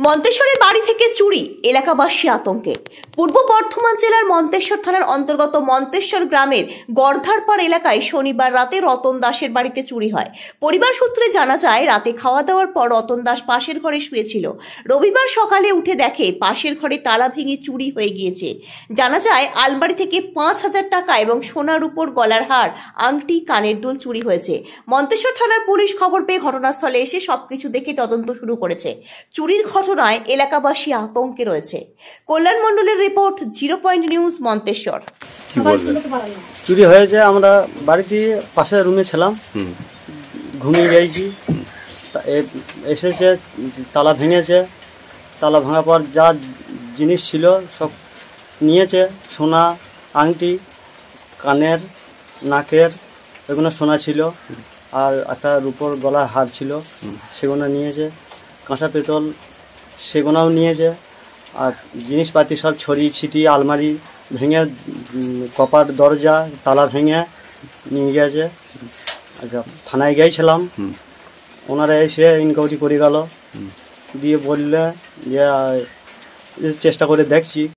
মন্তেশ্বরে বাড়ি থেকে চুরি, এলাকাবাসী আতঙ্কে। পূর্ব বর্ধমান জেলার মন্তেশ্বর থানার অন্তর্গত মন্তেশ্বর গ্রামের গর্ধারপাড় এলাকায় শনিবার রাতে রতন দাসের বাড়িতে চুরি হয়। পরিবার সূত্রে জানা যায়, রাতে খাওয়া দাওয়ার পর রতন দাস পাশের ঘরে শুয়েছিল। রবিবার সকালে উঠে দেখে পাশের ঘরে তালা ভেঙে চুরি হয়ে গিয়েছে। জানা যায়, আলমারি থেকে ৫,০০০ টাকা এবং সোনার উপর গলার হার, আংটি, কানের দুল চুরি হয়েছে। মন্তেশ্বর থানার পুলিশ খবর পেয়ে ঘটনাস্থলে এসে সবকিছু দেখে তদন্ত শুরু করেছে। চুরির ঘটনায় এলাকাবাসী আতঙ্কে রয়েছে। কল্যাণ মণ্ডলের রিপোর্ট, 0 পয়েন্ট নিউজ, মন্তেশ্বর। চুরি হয়েছে, আমরা বাড়িতে পাশের রুমে ছিলাম, ঘুমিয়ে গেছি, এসেছে, তালা ভেঙেছে। তালা ভাঙার পর যা জিনিস ছিল সব নিয়েছে, সোনা, আংটি, কানের, নাকের, এগুলো সোনা ছিল, আর একটা রূপোর গলার হার ছিল, সেগুলো নিয়েছে। কাঁসা পেতল সেগুলোও নিয়েছে। আর জিনিসপাতি সব ছড়িয়ে ছিটিয়ে আলমারি ভেঙে, কপার দরজা তালা ভেঙে নিয়ে গেছে। আচ্ছা, থানায় গিয়েছিলাম, ওনারা এসে ইনকোয়ারি করে গেল, দিয়ে বললে যে চেষ্টা করে দেখছি।